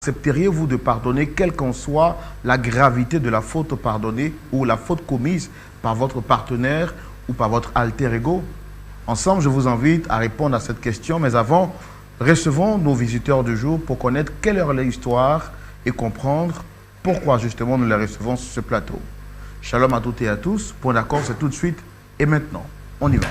Accepteriez-vous de pardonner, quelle qu'en soit la gravité de la faute pardonnée ou la faute commise par votre partenaire ou par votre alter ego? Ensemble, je vous invite à répondre à cette question, mais avant, recevons nos visiteurs du jour pour connaître quelle est leur histoire et comprendre pourquoi justement nous les recevons sur ce plateau. Shalom à toutes et à tous. Point d'accord, c'est tout de suite et maintenant. On y va.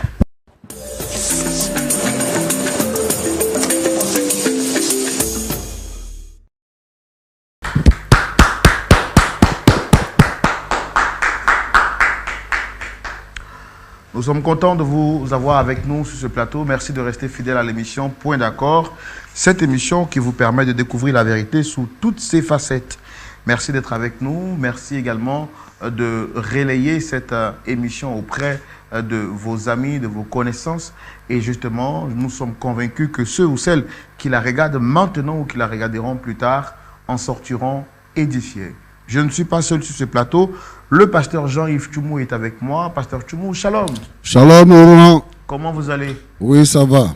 Nous sommes contents de vous avoir avec nous sur ce plateau. Merci de rester fidèle à l'émission Point d'accord. Cette émission qui vous permet de découvrir la vérité sous toutes ses facettes. Merci d'être avec nous. Merci également de relayer cette émission auprès de vos amis, de vos connaissances. Et justement, nous sommes convaincus que ceux ou celles qui la regardent maintenant ou qui la regarderont plus tard en sortiront édifiés. Je ne suis pas seul sur ce plateau. Le pasteur Jean-Yves Tchoumou est avec moi. Pasteur Tchoumou, shalom. Shalom, Laurent. Comment vous allez? Oui, ça va.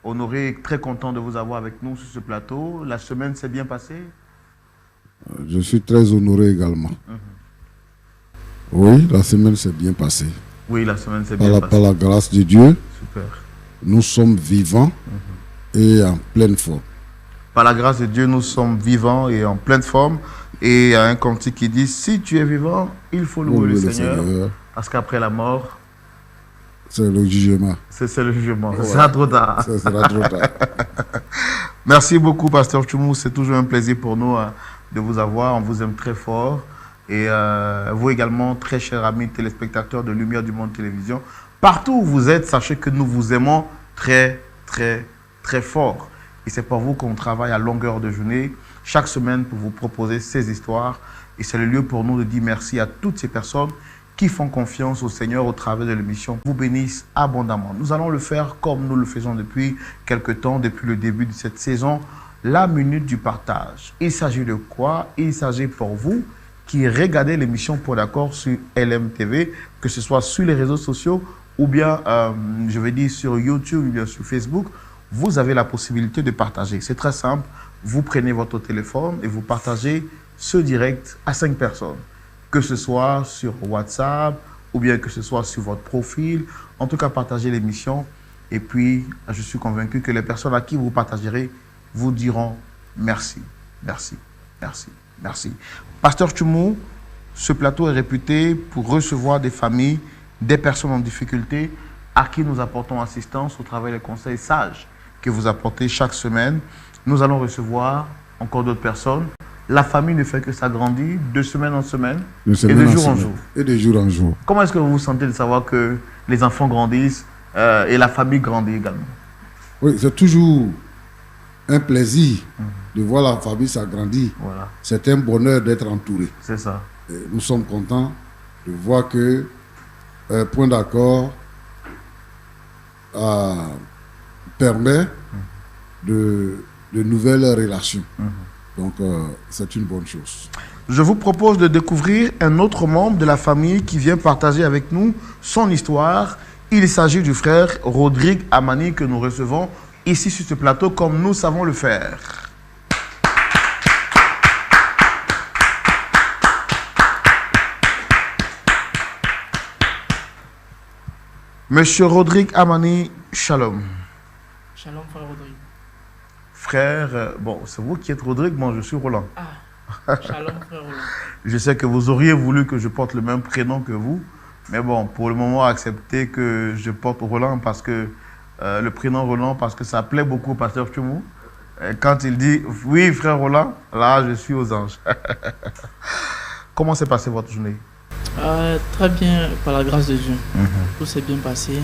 Honoré, très content de vous avoir avec nous sur ce plateau. La semaine s'est bien passée? Je suis très honoré également. Oui, la semaine s'est bien passée. Oui, la semaine s'est bien passée. Par la grâce de Dieu, super. Nous sommes vivants et en pleine forme. Par la grâce de Dieu, nous sommes vivants et en pleine forme. Et il y a un cantique qui dit, si tu es vivant, il faut louer le Seigneur. Parce qu'après la mort, c'est le jugement. C'est le jugement. Ouais. Ce sera trop tard. Ce sera trop tard. Merci beaucoup, pasteur Tchoumou. C'est toujours un plaisir pour nous de vous avoir. On vous aime très fort. Et vous également, très chers amis téléspectateurs de Lumière du Monde Télévision. Partout où vous êtes, sachez que nous vous aimons très, très, très fort. Et c'est pour vous qu'on travaille à longueur de journée, chaque semaine, pour vous proposer ces histoires. Et c'est le lieu pour nous de dire merci à toutes ces personnes qui font confiance au Seigneur au travers de l'émission, vous bénissent abondamment. Nous allons le faire comme nous le faisons depuis quelque temps, depuis le début de cette saison, la minute du partage. Il s'agit de quoi? Il s'agit pour vous qui regardez l'émission Point d'accord sur LMTV, que ce soit sur les réseaux sociaux ou bien, je vais dire, sur YouTube ou bien sur Facebook. Vous avez la possibilité de partager. C'est très simple. Vous prenez votre téléphone et vous partagez ce direct à 5 personnes. Que ce soit sur WhatsApp ou bien que ce soit sur votre profil. En tout cas, partagez l'émission. Et puis, je suis convaincu que les personnes à qui vous partagerez vous diront merci, merci, merci, merci. Pasteur Tchoumou, ce plateau est réputé pour recevoir des familles, des personnes en difficulté à qui nous apportons assistance au travers des conseils sages que vous apportez chaque semaine. Nous allons recevoir encore d'autres personnes. La famille ne fait que s'agrandir de semaine en semaine et de jour en jour. Et de jour en jour. Comment est-ce que vous vous sentez de savoir que les enfants grandissent et la famille grandit également? Oui, c'est toujours un plaisir de voir la famille s'agrandir. Voilà. C'est un bonheur d'être entouré. C'est ça. Et nous sommes contents de voir que Point d'accord permet de nouvelles relations. Donc, c'est une bonne chose. Je vous propose de découvrir un autre membre de la famille qui vient partager avec nous son histoire. Il s'agit du frère Rodrigue Amani que nous recevons ici sur ce plateau comme nous savons le faire. Monsieur Rodrigue Amani, shalom. Shalom, frère Rodrigue. Frère, bon, c'est vous qui êtes Rodrigue, moi je suis Roland. Ah, shalom, frère Roland. Je sais que vous auriez voulu que je porte le même prénom que vous, mais bon, pour le moment, acceptez que je porte Roland parce que le prénom Roland, parce que ça plaît beaucoup au pasteur Tchoumou. Quand il dit oui, frère Roland, là, je suis aux anges. Comment s'est passée votre journée? Très bien, par la grâce de Dieu. Tout s'est bien passé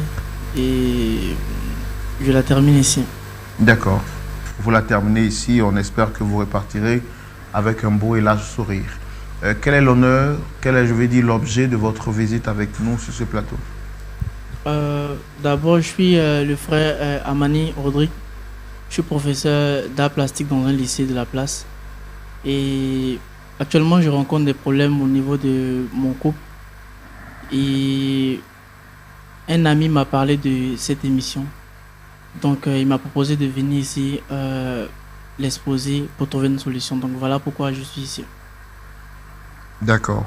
et je la termine ici. D'accord. Vous la terminez ici, on espère que vous repartirez avec un beau et large sourire. Quel est l'honneur, quel est, je vais dire, l'objet de votre visite avec nous sur ce plateau? D'abord, je suis le frère Amani Rodrigue. Je suis professeur d'art plastique dans un lycée de la place. Et actuellement, je rencontre des problèmes au niveau de mon couple. Et un ami m'a parlé de cette émission. Donc, il m'a proposé de venir ici l'exposer pour trouver une solution. Donc voilà pourquoi je suis ici. D'accord.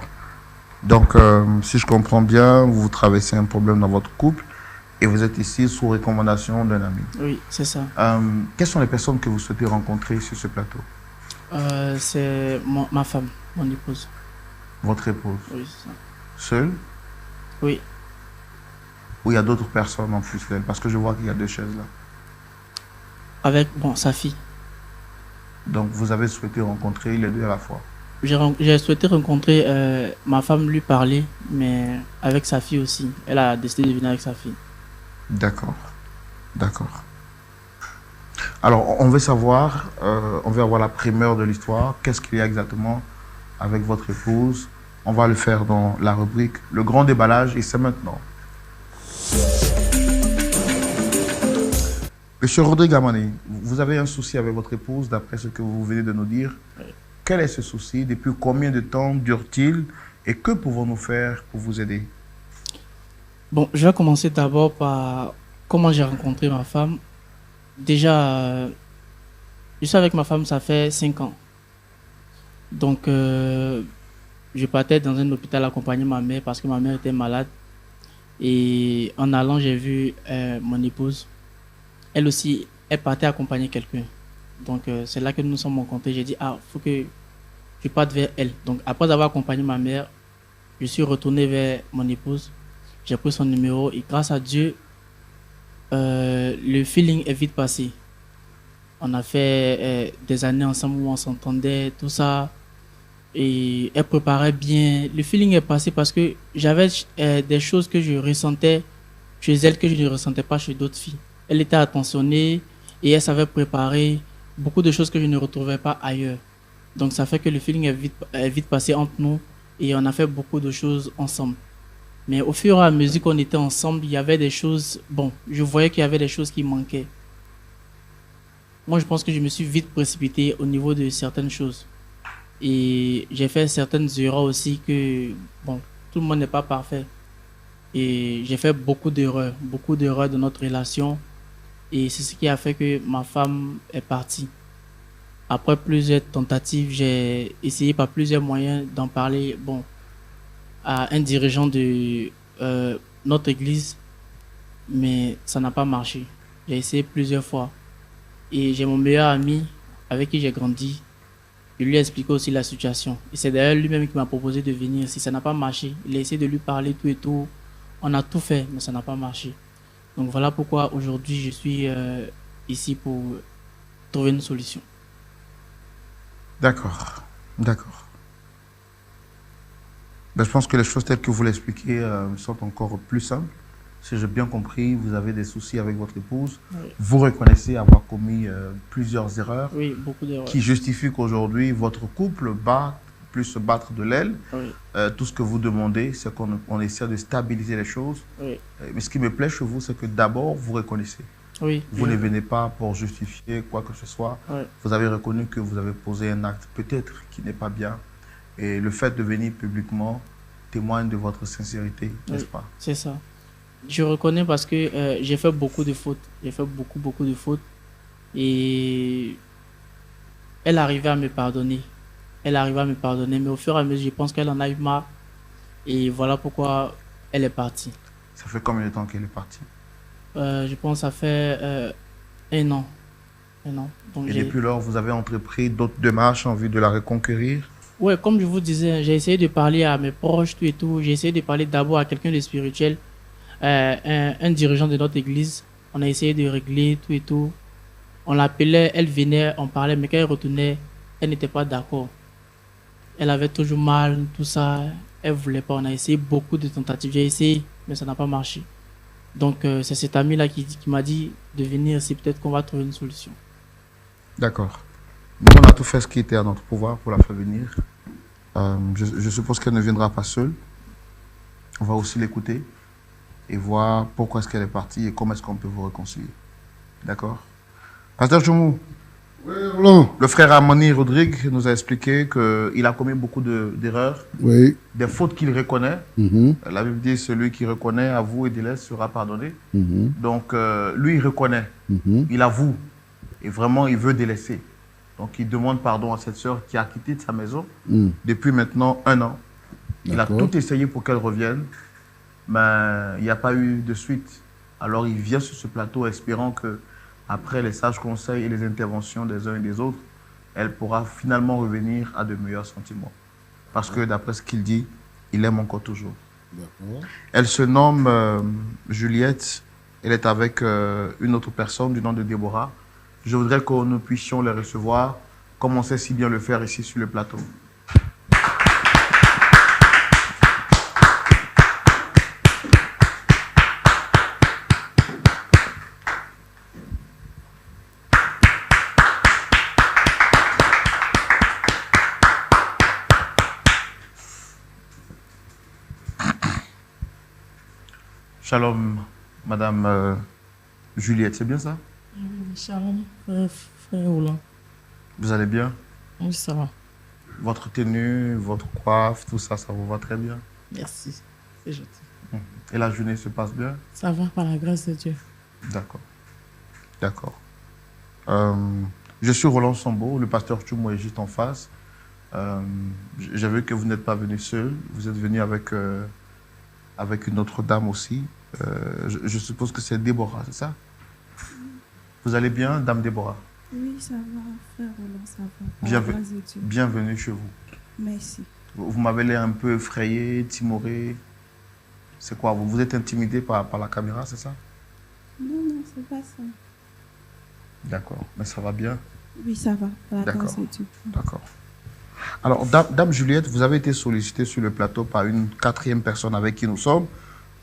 Donc, si je comprends bien, vous traversez un problème dans votre couple et vous êtes ici sous recommandation d'un ami. Oui, c'est ça. Quelles sont les personnes que vous souhaitez rencontrer sur ce plateau? C'est ma femme, mon épouse. Votre épouse? Oui, c'est ça. Seule? Oui. Ou il y a d'autres personnes en plus d'elle? Parce que je vois qu'il y a deux chaises là. Avec, sa fille. Donc, vous avez souhaité rencontrer les deux à la fois? J'ai souhaité rencontrer ma femme, lui parler, mais avec sa fille aussi. Elle a décidé de venir avec sa fille. D'accord. D'accord. Alors, on veut savoir, on veut avoir la primeur de l'histoire. Qu'est-ce qu'il y a exactement avec votre épouse? On va le faire dans la rubrique Le Grand Déballage et c'est maintenant. Monsieur Rodrigue Amani, vous avez un souci avec votre épouse, d'après ce que vous venez de nous dire. Oui. Quel est ce souci? Depuis combien de temps dure-t-il? Et que pouvons-nous faire pour vous aider? Bon, je vais commencer d'abord par comment j'ai rencontré ma femme. Déjà, je suis avec ma femme, ça fait 5 ans. Donc, je partais dans un hôpital accompagner ma mère parce que ma mère était malade. Et en allant, j'ai vu mon épouse. Elle aussi, elle partait accompagner quelqu'un. Donc, c'est là que nous nous sommes rencontrés. J'ai dit, faut que je parte vers elle. Donc, après avoir accompagné ma mère, je suis retourné vers mon épouse. J'ai pris son numéro et grâce à Dieu, le feeling est vite passé. On a fait des années ensemble où on s'entendait, tout ça. Et elle préparait bien. Le feeling est passé parce que j'avais des choses que je ressentais chez elle que je ne ressentais pas chez d'autres filles. Elle était attentionnée et elle savait préparer beaucoup de choses que je ne retrouvais pas ailleurs. Donc ça fait que le feeling est vite passé entre nous et on a fait beaucoup de choses ensemble. Mais au fur et à mesure qu'on était ensemble, il y avait des choses... Bon, je voyais qu'il y avait des choses qui manquaient. Moi, je pense que je me suis vite précipité au niveau de certaines choses. Et j'ai fait certaines erreurs aussi que... Bon, tout le monde n'est pas parfait. Et j'ai fait beaucoup d'erreurs de notre relation. Et c'est ce qui a fait que ma femme est partie. Après plusieurs tentatives, j'ai essayé par plusieurs moyens d'en parler à un dirigeant de notre église, mais ça n'a pas marché. J'ai essayé plusieurs fois. Et j'ai mon meilleur ami avec qui j'ai grandi. Je lui ai expliqué aussi la situation. Et c'est d'ailleurs lui-même qui m'a proposé de venir. Si ça n'a pas marché, il a essayé de lui parler tout et tout. On a tout fait, mais ça n'a pas marché. Donc voilà pourquoi aujourd'hui je suis ici pour trouver une solution. D'accord, d'accord. Ben, je pense que les choses telles que vous l'expliquez sont encore plus simples. Si j'ai bien compris, vous avez des soucis avec votre épouse. Oui. Vous reconnaissez avoir commis plusieurs erreurs. Oui, beaucoup d'erreurs. Qui justifient qu'aujourd'hui, votre couple plus se battre de l'aile. Oui. Tout ce que vous demandez, c'est qu'on essaie de stabiliser les choses. Oui. Mais ce qui me plaît chez vous, c'est que d'abord, vous reconnaissez. Oui. Vous ne venez pas pour justifier quoi que ce soit. Oui. Vous avez reconnu que vous avez posé un acte peut-être qui n'est pas bien. Et le fait de venir publiquement témoigne de votre sincérité, n'est-ce pas? C'est ça. Je reconnais parce que j'ai fait beaucoup de fautes. J'ai fait beaucoup de fautes. Et elle arrivait à me pardonner. Mais au fur et à mesure, je pense qu'elle en a eu marre. Et voilà pourquoi elle est partie. Ça fait combien de temps qu'elle est partie? Je pense que ça fait 1 an. 1 an. Donc et depuis lors, vous avez entrepris d'autres démarches en vue de la reconquérir? Oui, comme je vous disais, j'ai essayé de parler à mes proches, tout et tout. J'ai essayé de parler d'abord à quelqu'un de spirituel, un dirigeant de notre église. On a essayé de régler tout et tout. On l'appelait, elle venait, on parlait, mais quand elle retournait, elle n'était pas d'accord. Elle avait toujours mal, tout ça. Elle ne voulait pas. On a essayé beaucoup de tentatives. J'ai essayé, mais ça n'a pas marché. Donc, c'est cet ami-là qui m'a dit de venir ici. Peut-être qu'on va trouver une solution. D'accord. Nous, on a tout fait ce qui était à notre pouvoir pour la faire venir. Je suppose qu'elle ne viendra pas seule. On va aussi l'écouter et voir pourquoi est-ce qu'elle est partie et comment est-ce qu'on peut vous réconcilier. D'accord? Pasteur Choumou, Oui, Roland. le frère Amani Rodrigue nous a expliqué qu'il a commis beaucoup d'erreurs, Oui. des fautes qu'il reconnaît. Mhm. La Bible dit celui qui reconnaît, avoue et délaisse sera pardonné. Mhm. Donc, lui, il reconnaît, Mhm. il avoue et vraiment, il veut délaisser. Donc, il demande pardon à cette sœur qui a quitté de sa maison depuis maintenant 1 an. Il a tout essayé pour qu'elle revienne, mais il n'y a pas eu de suite. Alors, il vient sur ce plateau espérant que, après les sages conseils et les interventions des uns et des autres, elle pourra finalement revenir à de meilleurs sentiments. Parce que, d'après ce qu'il dit, il aime encore toujours. Elle se nomme Juliette. Elle est avec une autre personne du nom de Déborah. Je voudrais que nous puissions les recevoir, comme on sait si bien le faire ici sur le plateau. Shalom, Madame Juliette, c'est bien ça? Shalom, frère Roland. Vous allez bien? Oui, ça va. Votre tenue, votre coiffe, tout ça, ça vous va très bien? Merci, c'est gentil. Et la journée se passe bien? Ça va, par la grâce de Dieu. D'accord. D'accord. Je suis Roland Sambo, le pasteur Tchoumou est juste en face. J'ai vu que vous n'êtes pas venu seul, vous êtes venu avec une autre dame aussi. Je suppose que c'est Déborah, c'est ça? Vous allez bien, Dame Déborah? Oui, ça va, frère Roland, ça va. Bienvenue chez vous. Merci. Vous m'avez l'air un peu effrayé, timoré. C'est quoi? Vous êtes intimidé par la caméra, c'est ça? Non, c'est pas ça. D'accord, mais ça va bien? Oui, ça va, par la grâce de Dieu. D'accord. Alors, Dame Juliette, vous avez été sollicitée sur le plateau par une 4e personne avec qui nous sommes.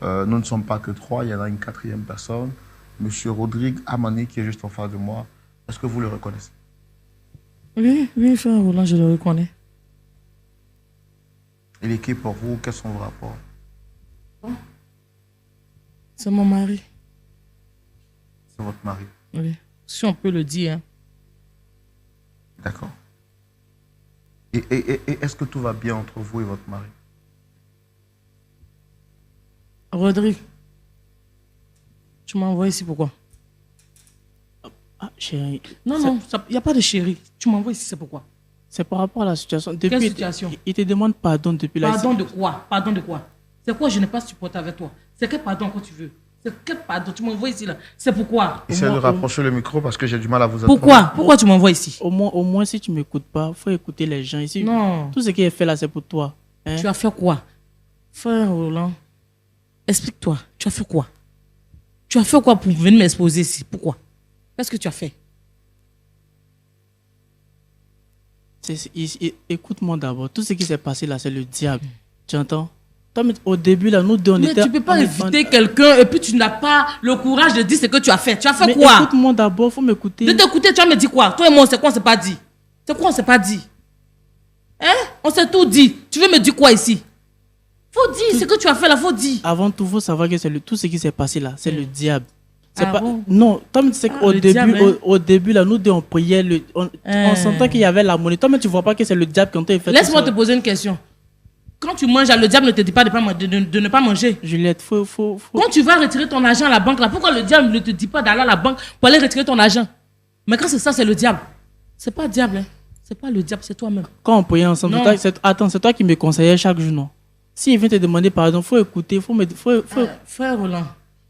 Nous ne sommes pas que 3, il y en a une 4e personne. Monsieur Rodrigue Amani, qui est juste en face de moi. Est-ce que vous le reconnaissez? Oui, frère Roland, je le reconnais. Il est qui pour vous? Quels sont vos rapports? C'est mon mari. C'est votre mari? Oui, si on peut le dire. Hein. D'accord. Et est-ce que tout va bien entre vous et votre mari? Rodrigue, tu m'as envoyé ici pourquoi? Ah, chérie. Non, il n'y a pas de chérie. Tu m'envoies ici, c'est pourquoi? C'est par rapport à la situation. Quelle situation? Il te demande pardon depuis la... Pardon de quoi? Pardon de quoi? C'est quoi je n'ai pas supporté avec toi? C'est quel pardon quand tu veux? C'est quel pardon? Tu m'envoies ici là? C'est pourquoi? Essaye de rapprocher le micro parce que j'ai du mal à vous entendre. Pourquoi tu m'envoies ici? Au moins, si tu ne m'écoutes pas, il faut écouter les gens ici. Non. Tout ce qui est fait là, c'est pour toi. Hein? Tu as fait quoi? Frère Roland, explique-toi. Tu as fait quoi? Tu as fait quoi pour venir m'exposer ici? Pourquoi? Qu'est-ce que tu as fait? Écoute-moi d'abord. Tout ce qui s'est passé là, c'est le diable. Tu entends? Toi, au début, là, nous deux, on était... Mais tu ne peux pas inviter quelqu'un et puis tu n'as pas le courage de dire ce que tu as fait. Tu as fait quoi? Écoute-moi d'abord, il faut m'écouter. De t'écouter, tu vas me dire quoi? Toi et moi, c'est quoi on ne s'est pas dit? C'est quoi on ne s'est pas dit? Hein? On s'est tout dit. Tu veux me dire quoi ici? Faut dire ce que tu as fait là, faut dire. Avant tout, il faut savoir que tout ce qui s'est passé là, c'est le diable. Ah pas... bon? Non, toi, tu sais qu'au début, diable, au début, là, nous deux, on priait, on sentait qu'il y avait l'harmonie. Toi, mais tu ne vois pas que c'est le diable qui t'a fait. Laisse-moi te poser une question. Quand tu manges, le diable ne te dit pas de ne pas manger. Juliette, faut... Quand tu vas retirer ton argent à la banque, là, pourquoi le diable ne te dit pas d'aller à la banque pour aller retirer ton argent? Mais quand c'est ça, c'est le diable. C'est pas le diable, hein. C'est pas le diable, c'est toi-même. Quand on priait ensemble, c'est toi qui me conseillais chaque jour, non? S'il vient te demander pardon, il faut écouter, Frère Roland,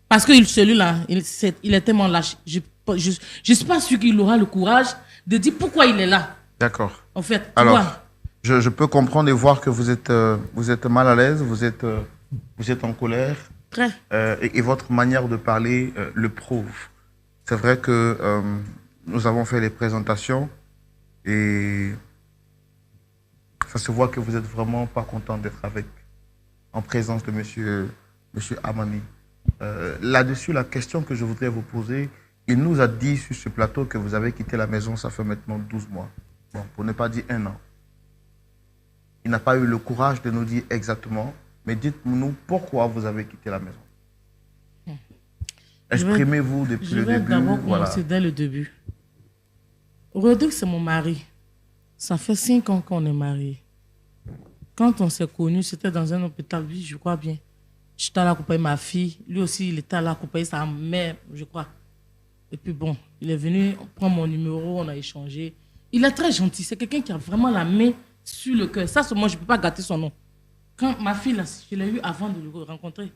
parce que celui-là, il est tellement lâche. Je ne suis pas sûr qu'il aura le courage de dire pourquoi il est là. D'accord. En fait, alors, je peux comprendre et voir que vous êtes mal à l'aise, vous êtes en colère. Très. Et votre manière de parler le prouve. C'est vrai que nous avons fait les présentations et ça se voit que vous n'êtes vraiment pas content d'être en présence de monsieur Amani. Là-dessus, la question que je voudrais vous poser, il nous a dit sur ce plateau que vous avez quitté la maison, ça fait maintenant 12 mois. Bon, pour ne pas dire 1 an. Il n'a pas eu le courage de nous dire exactement, mais dites-nous pourquoi vous avez quitté la maison. Exprimez-vous depuis le début. Je vais d'abord commencer dès le début. Rodrigue, c'est mon mari. Ça fait 5 ans qu'on est mariés. Quand on s'est connus, c'était dans un hôpital, oui, je crois bien. J'étais allé accompagner ma fille. Lui aussi, il était allé accompagner sa mère, je crois. Et puis bon, il est venu prendre mon numéro, on a échangé. Il est très gentil. C'est quelqu'un qui a vraiment la main sur le cœur. Ça, moi, je ne peux pas gâter son nom. Quand ma fille, là, je l'ai eu avant de le rencontrer.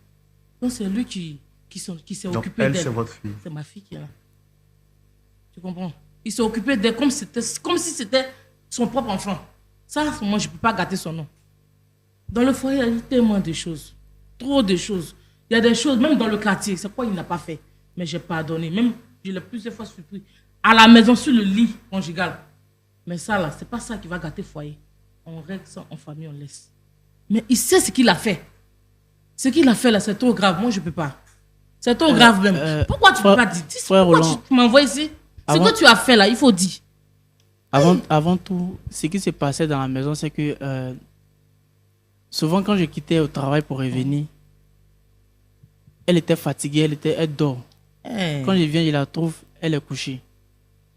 Donc, c'est lui qui s'est occupé d'elle. Elle, c'est votre fille. C'est ma fille qui est là. Tu comprends? Il s'est occupé d'elle comme si c'était son propre enfant. Ça, moi, je ne peux pas gâter son nom. Dans le foyer, il y a eu tellement de choses. Trop de choses. Il y a des choses, même dans le quartier, c'est quoi il n'a pas fait. Mais j'ai pardonné. Même, je l'ai plusieurs fois surpris. À la maison, sur le lit conjugal. Mais ça, là, c'est pas ça qui va gâter le foyer. On règle ça en famille, on laisse. Mais il sait ce qu'il a fait. Ce qu'il a fait, là, c'est trop grave. Moi, je ne peux pas. C'est trop grave, même. Pourquoi tu ne peux pas dire? Pourquoi tu m'envoies ici? Ce que tu as fait, là, il faut dire. Avant tout, ce qui s'est passé dans la maison, c'est que souvent, quand je quittais au travail pour revenir, elle était fatiguée, elle dort. Hey. Quand je viens, je la trouve, elle est couchée.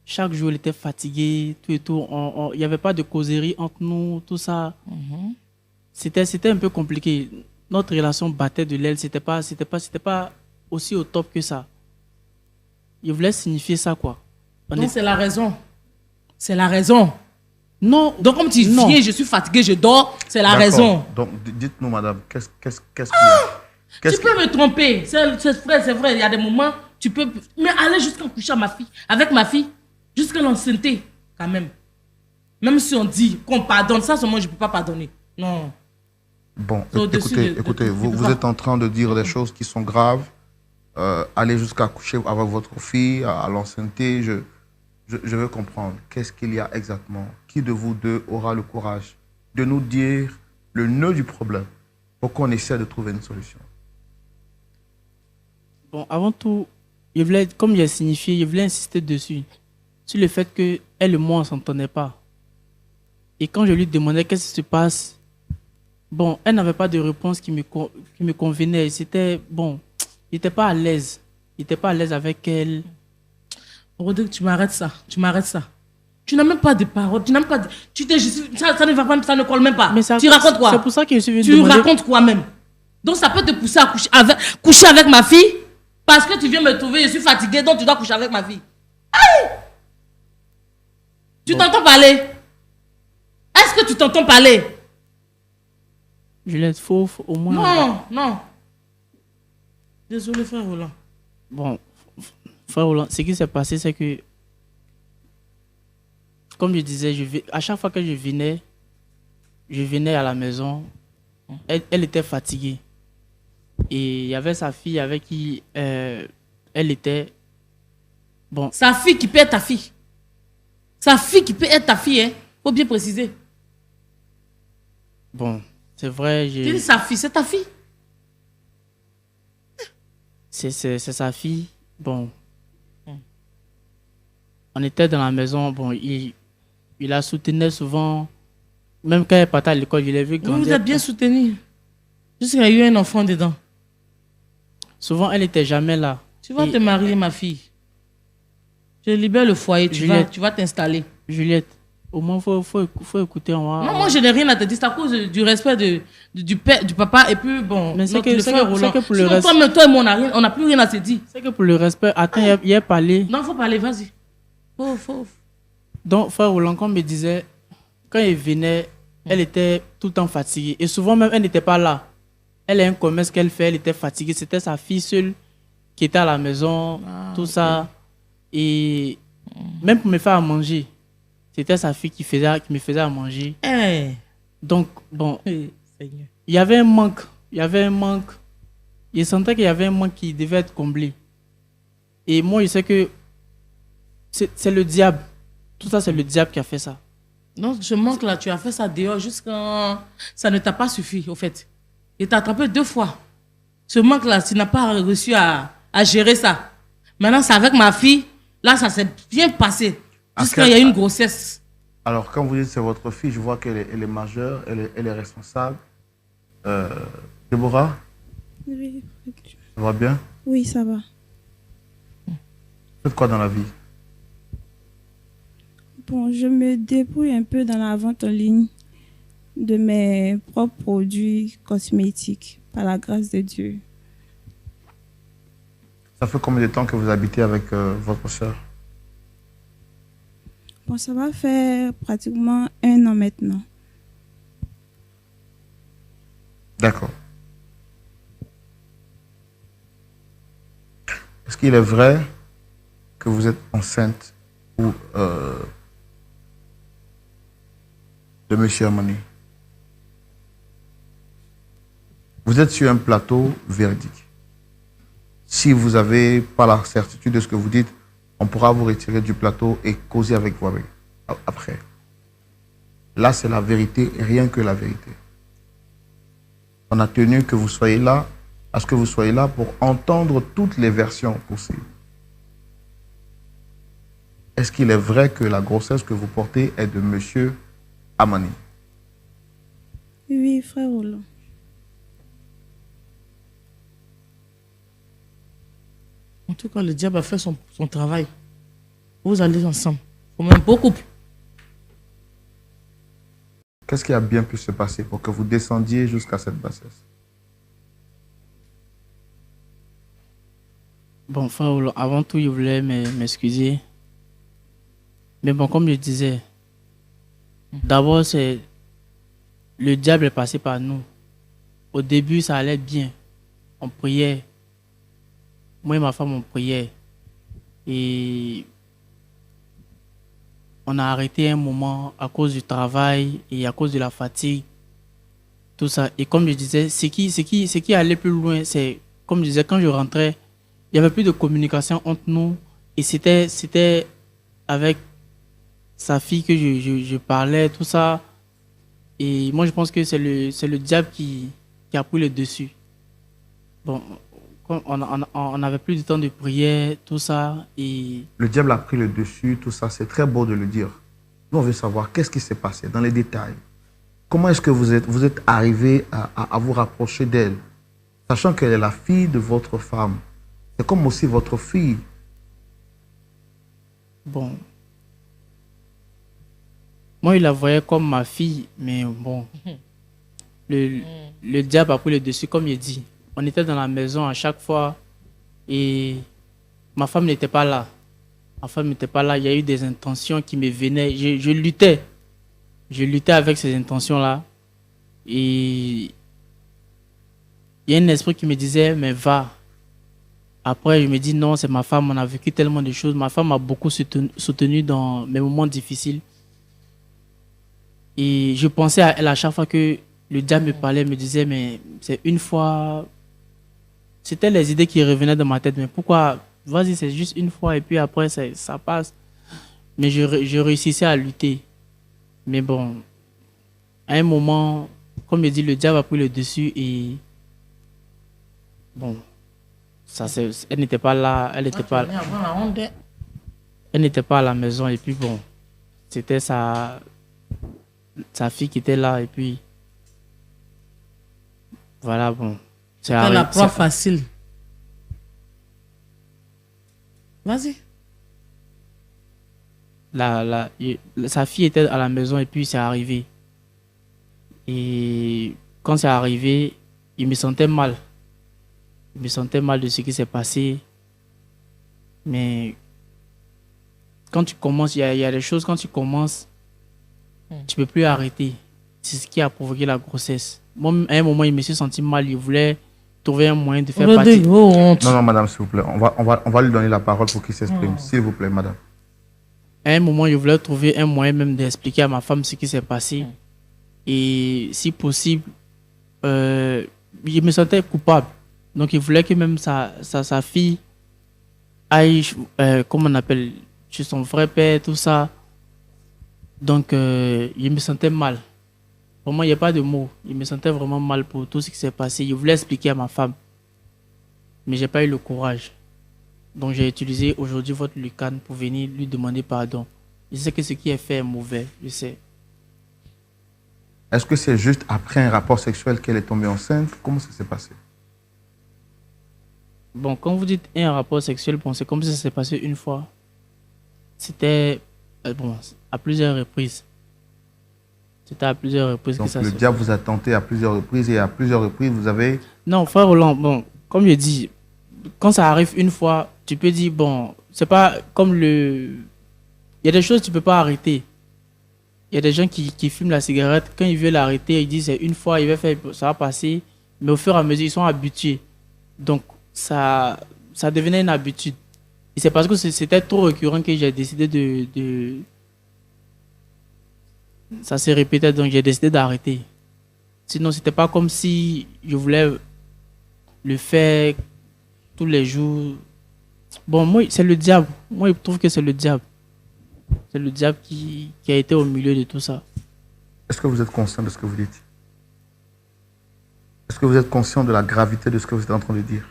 Chaque jour, elle était fatiguée, tout et tout. Il n'y avait pas de causerie entre nous, tout ça. C'était un peu compliqué. Notre relation battait de l'aile. C'était pas aussi au top que ça. Je voulais signifier ça, quoi. Non, c'est la raison. C'est la raison. Non. Donc, comme tu viens, je suis fatiguée, je dors, c'est la raison. Donc, dites-nous, madame, qu'est-ce qu'il y a? Tu peux me tromper. C'est vrai, il y a des moments, tu peux... Mais aller jusqu'à coucher avec ma fille, jusqu'à l'ancienneté, quand même. Même si on dit qu'on pardonne, ça, moi, je ne peux pas pardonner. Non. Bon, écoutez, vous êtes en train de dire des choses qui sont graves. Aller jusqu'à coucher avec votre fille, à l'ancienneté, je veux comprendre. Qu'est-ce qu'il y a exactement? Qui de vous deux aura le courage de nous dire le nœud du problème pour qu'on essaie de trouver une solution? Bon, avant tout, comme j'ai signifié, je voulais insister dessus, sur le fait qu'elle et moi, on ne s'entendait pas. Et quand je lui demandais qu'est-ce qui se passe, bon, elle n'avait pas de réponse qui me convenait. C'était, bon, il n'était pas à l'aise. Il n'était pas à l'aise avec elle. Rodrigue, tu m'arrêtes ça. Tu n'as même pas de parole. Tu n'as même pas de... ça ne va pas, ça ne colle même pas. Tu racontes quoi? C'est pour ça que je suis venu demander... Tu racontes quoi même? Donc ça peut te pousser à coucher avec ma fille parce que tu viens me trouver, je suis fatiguée, donc tu dois coucher avec ma fille. Aïe! Tu t'entends parler? Est-ce que tu t'entends parler? Juliette, faut au moins... Non. Désolé, frère Roland. Bon, frère Roland, ce qui s'est passé, c'est que, comme je disais, à chaque fois que je venais à la maison, elle était fatiguée. Et il y avait sa fille avec qui elle était... Bon. Sa fille qui peut être ta fille. Sa fille qui peut être ta fille, hein. Faut bien préciser. Bon, c'est vrai, Tu dis sa fille, c'est ta fille? C'est sa fille. Bon. On était dans la maison. Bon, il la soutenait souvent. Même quand elle partait à l'école, je l'ai vu grandir. Vous êtes bien soutenu. Jusqu'à il y a eu un enfant dedans. Souvent, elle n'était jamais là. Tu vas te marier, ma fille. Je libère le foyer. Tu vas t'installer. Juliette, au moins, faut écouter. Non, moi, je n'ai rien à te dire. C'est à cause du respect du père, du papa. Et puis, bon, mais c'est que pour le respect... Toi et moi, on n'a plus rien à se dire. C'est que pour le respect, attends, il a parlé. Non, il faut parler, vas-y. Faut. Donc, frère Roland, comme me disait, quand il venait, elle était tout le temps fatiguée. Et souvent, même, elle n'était pas là. Elle a un commerce qu'elle fait, elle était fatiguée. C'était sa fille seule qui était à la maison, tout ça. Et même pour me faire à manger, c'était sa fille qui me faisait à manger. Donc, bon, il y avait un manque. Je sentais qu'il y avait un manque qui devait être comblé. Et moi, je sais que c'est le diable. Tout ça, c'est le diable qui a fait ça. Non, ce manque-là, tu as fait ça dehors jusqu'à... Ça ne t'a pas suffi, au fait. Il t'a attrapé 2 fois. Ce manque-là, tu n'as pas réussi à gérer ça. Maintenant, c'est avec ma fille. Là, ça s'est bien passé. Jusqu'à il y a une grossesse. Alors, quand vous dites que c'est votre fille, je vois qu'elle est majeure, elle est responsable. Déborah? Oui. Ça va bien? Oui, ça va. Vous faites quoi dans la vie? Bon, je me débrouille un peu dans la vente en ligne de mes propres produits cosmétiques, par la grâce de Dieu. Ça fait combien de temps que vous habitez avec votre soeur? Bon, ça va faire pratiquement 1 an maintenant. D'accord. Est-ce qu'il est vrai que vous êtes enceinte ou de M. Amani? Vous êtes sur un plateau véridique. Si vous n'avez pas la certitude de ce que vous dites, on pourra vous retirer du plateau et causer avec vous après. Là, c'est la vérité et rien que la vérité. On a tenu que vous soyez là, à ce que vous soyez là pour entendre toutes les versions possibles. Est-ce qu'il est vrai que la grossesse que vous portez est de M. Amani? Oui, frère Roland. En tout cas, le diable a fait son travail. Vous allez ensemble. Faut même beaucoup. Qu'est-ce qui a bien pu se passer pour que vous descendiez jusqu'à cette bassesse? Bon, frère Roland, avant tout, je voulais m'excuser. Mais bon, comme je disais, d'abord, c'est le diable est passé par nous. Au début, ça allait bien. On priait. Moi et ma femme, on priait. Et on a arrêté un moment à cause du travail et à cause de la fatigue. Tout ça. Et comme je disais, ce qui allait plus loin, c'est, comme je disais, quand je rentrais, il n'y avait plus de communication entre nous. Et c'était avec sa fille que je parlais, tout ça. Et moi, je pense que c'est le diable qui a pris le dessus. Bon, on n'avait plus de temps de prière, tout ça. Et Le diable a pris le dessus, tout ça, c'est très beau de le dire. Nous, on veut savoir qu'est-ce qui s'est passé dans les détails. Comment est-ce que vous êtes arrivé à vous rapprocher d'elle, sachant qu'elle est la fille de votre femme. C'est comme aussi votre fille. bon, moi, il la voyait comme ma fille, mais bon, le diable a pris le dessus, comme il dit. On était dans la maison à chaque fois et ma femme n'était pas là. Ma femme n'était pas là. Il y a eu des intentions qui me venaient. Je luttais. Je luttais avec ces intentions-là. Et il y a un esprit qui me disait, mais va. Après, je me dis, non, c'est ma femme. On a vécu tellement de choses. Ma femme m'a beaucoup soutenu dans mes moments difficiles. Et je pensais à elle à chaque fois que le diable me parlait, me disait, mais c'est une fois. C'était les idées qui revenaient dans ma tête. Mais pourquoi? Vas-y, c'est juste une fois et puis après, ça passe. Mais je réussissais à lutter. Mais bon, à un moment, comme je dis, le diable a pris le dessus et bon, elle n'était pas là, elle n'était pas à la maison et puis bon, c'était sa fille qui était là et puis voilà, bon. C'est la proie facile. Vas-y. Sa fille était à la maison et puis c'est arrivé. Et quand c'est arrivé, il me sentait mal. Il me sentais mal de ce qui s'est passé. Mais quand tu commences, il y a des choses, quand tu commences, tu ne peux plus arrêter. C'est ce qui a provoqué la grossesse. Moi, à un moment, il me s'est senti mal. Il voulait trouver un moyen de faire partie. Non, madame, s'il vous plaît. On va lui donner la parole pour qu'il s'exprime. S'il vous plaît, madame. À un moment, je voulais trouver un moyen même d'expliquer à ma femme ce qui s'est passé. Et si possible, je me sentais coupable. Donc, il voulait que même sa fille aille, comment on appelle, chez son vrai père, tout ça. Donc, je me sentais mal. Pour moi, il n'y a pas de mots. Je me sentais vraiment mal pour tout ce qui s'est passé. Je voulais expliquer à ma femme. Mais je n'ai pas eu le courage. Donc, j'ai utilisé aujourd'hui votre Lucane pour venir lui demander pardon. Je sais que ce qui est fait est mauvais. Je sais. Est-ce que c'est juste après un rapport sexuel qu'elle est tombée enceinte? Comment ça s'est passé? Bon, quand vous dites un rapport sexuel, bon, c'est comme si ça s'est passé une fois. C'était bon, à plusieurs reprises. C'était à plusieurs reprises Donc que ça le diable vous a tenté à plusieurs reprises et à plusieurs reprises vous avez... Non, frère Roland, bon, comme je dis, quand ça arrive une fois, tu peux dire, bon, c'est pas comme il y a des choses que tu ne peux pas arrêter. Il y a des gens qui fument la cigarette. Quand ils veulent l'arrêter, ils disent c'est une fois, ça va passer. Mais au fur et à mesure, ils sont habitués. Donc, ça devenait une habitude. Et c'est parce que c'était trop récurrent que j'ai décidé Ça s'est répété, donc j'ai décidé d'arrêter. Sinon, c'était pas comme si je voulais le faire tous les jours. Bon, moi, c'est le diable. Moi, je trouve que c'est le diable. C'est le diable qui a été au milieu de tout ça. Est-ce que vous êtes conscient de ce que vous dites? Est-ce que vous êtes conscient de la gravité de ce que vous êtes en train de dire?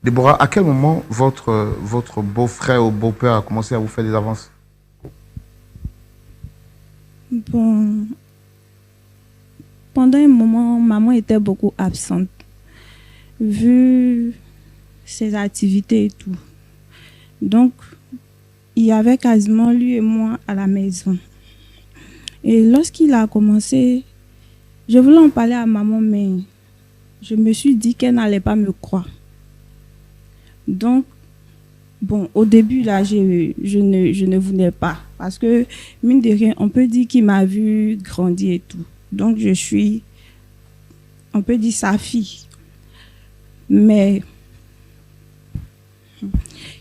Déborah, à quel moment votre beau-frère ou beau-père a commencé à vous faire des avances? Bon, pendant un moment, maman était beaucoup absente, vu ses activités et tout. Donc, il y avait quasiment lui et moi à la maison. Et lorsqu'il a commencé, je voulais en parler à maman, mais je me suis dit qu'elle n'allait pas me croire. Donc, bon, au début, là, je ne voulais pas. Parce que, mine de rien, on peut dire qu'il m'a vu grandir et tout. Donc, je suis, on peut dire, sa fille. Mais,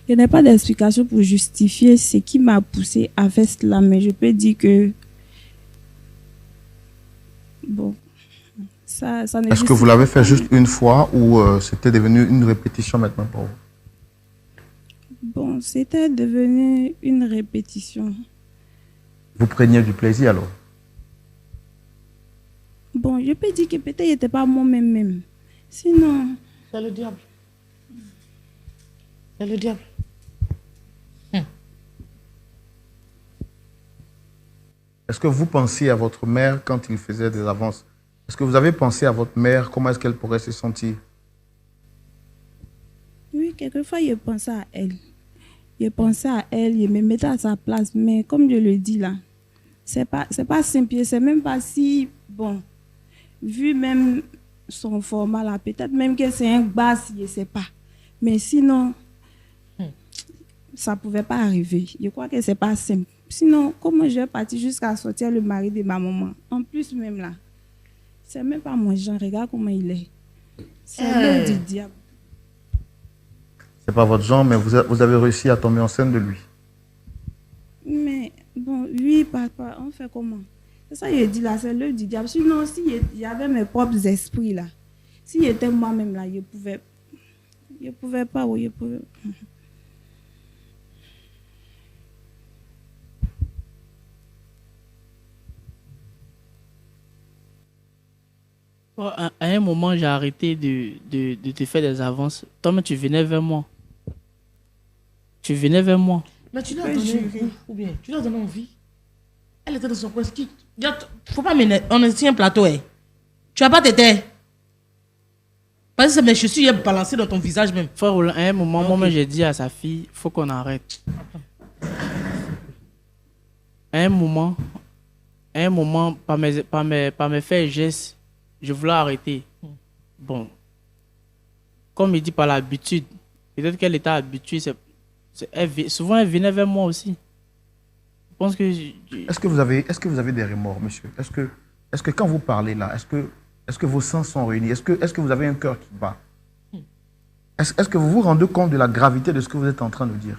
il n'y a pas d'explication pour justifier ce qui m'a poussé à faire cela. Mais je peux dire que, bon, ça n'est Est-ce que vous l'avez fait juste une fois ou c'était devenu une répétition maintenant pour vous? Bon, c'était devenu une répétition. Vous preniez du plaisir alors? Bon, je peux dire que peut-être il n'était pas moi-même même. Sinon... C'est le diable. C'est le diable. Est-ce que vous pensiez à votre mère quand il faisait des avances? Est-ce que vous avez pensé à votre mère? Comment est-ce qu'elle pourrait se sentir? Oui, quelquefois, je pensais à elle. Je pensais à elle, je me mettais à sa place. Mais comme je le dis là, c'est pas simple. C'est même pas si, bon, vu même son format là, peut-être même que c'est un basse, je ne sais pas. Mais sinon, ça ne pouvait pas arriver. Je crois que c'est pas simple. Sinon, comment je vais partir jusqu'à sortir le mari de ma maman? En plus, même là, c'est même pas mon genre. Regarde comment il est. C'est l'œuvre du diable. C'est pas votre genre, mais vous avez réussi à tomber enceinte de lui. Mais bon, oui, papa, on fait comment? C'est ça que je dis là, c'est l'œuvre du diable. Sinon, si j'avais mes propres esprits là, si j'étais moi-même là, je pouvais pas, oui, je pouvais. À un moment, j'ai arrêté de te faire des avances. Toi, tu venais vers moi. Tu venais vers moi. Mais tu lui as donné envie, ou bien tu lui as donné envie. Elle était dans son coin. Faut pas m'énerver. On est sur un plateau. Tu vas pas t'aider. Parce que c'est mes chaussures, il est balancé dans ton visage même. Frère Roland, à un moment, moi, j'ai dit à sa fille, il faut qu'on arrête. À un moment, par mes faits et gestes, je voulais arrêter. Bon, comme il dit par l'habitude, peut-être qu'elle était habituée. Souvent, elle venait vers moi aussi. Je pense que... Est-ce que vous avez des remords, monsieur? Est-ce que quand vous parlez là, est-ce que vos sens sont réunis? Est-ce que vous avez un cœur qui bat? Est-ce que vous vous rendez compte de la gravité de ce que vous êtes en train de dire?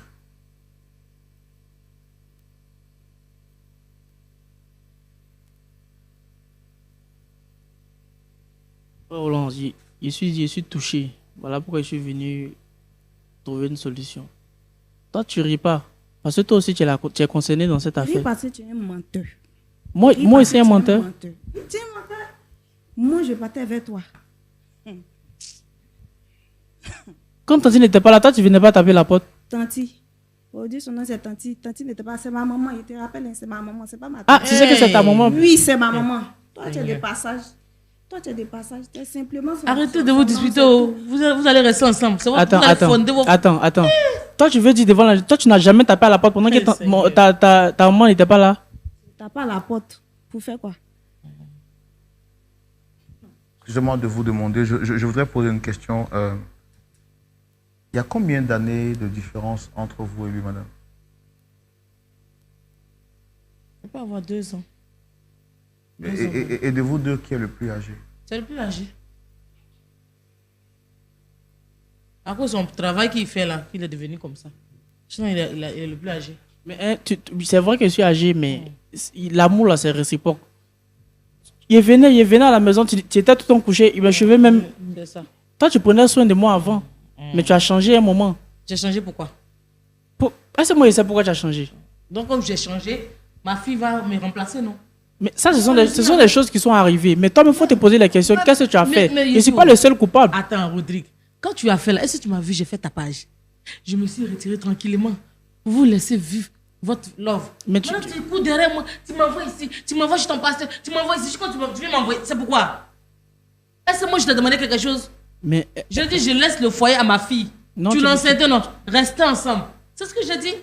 Roland, je suis touché. Voilà pourquoi je suis venu trouver une solution. Toi, tu ris pas. Parce que toi aussi, tu es concerné dans cette affaire. Oui, parce que tu es un menteur. Moi aussi, un menteur. Tu es un menteur. Moi, je partais avec toi. Quand Tanti n'était pas là, toi, tu venais pas taper la porte. Tanti. Aujourd'hui, son nom, c'est Tanti. Tanti n'était pas... C'est ma maman. Il te rappelle, c'est ma maman. C'est pas ma tante. Ah, tu sais que c'est ta maman? Oui, c'est ma maman. Toi, tu as des passages. Toi, tu as des passages. Tu es simplement... Arrêtez de vous disputer. Vous allez rester ensemble. Attends. Toi, tu veux dire devant la... Toi, tu n'as jamais tapé à la porte pendant que ta maman n'était pas là. Tape à la porte. Pour faire quoi? Je demande de vous demander, je voudrais poser une question. Il y a combien d'années de différence entre vous et lui, madame? peut avoir 2 ans. Et de vous deux, qui est le plus âgé? C'est le plus âgé. À cause de son travail qu'il fait là, qu'il est devenu comme ça. Sinon, il est le plus âgé. Mais c'est vrai que je suis âgé, mais l'amour là, c'est réciproque. Il venait à la maison, tu étais tout le temps couché, il me cheveux même. C'est ça. Toi, tu prenais soin de moi avant, mais tu as changé un moment. J'ai changé pourquoi? Est-ce que moi, je sais pourquoi tu as changé? Donc, comme j'ai changé, ma fille va me remplacer, non? Mais ça, ce sont des choses qui sont arrivées. Mais toi, il faut te poser la question, qu'est-ce que tu as fait? Je ne suis pas le seul coupable. Attends, Rodrigue, quand tu as fait là, est-ce que tu m'as vu, j'ai fait ta page? Je me suis retiré tranquillement pour vous laisser vivre votre love. Mais tu cours derrière moi, tu m'envoies ici, tu m'envoies chez ton pasteur, tu m'envoies ici, quand tu viens m'envoyer, c'est pourquoi? Est-ce que moi je t'ai demandé quelque chose? Mais je dis, je laisse le foyer à ma fille. Non, tu l'enceintes, non, restez ensemble. C'est ce que j'ai dit.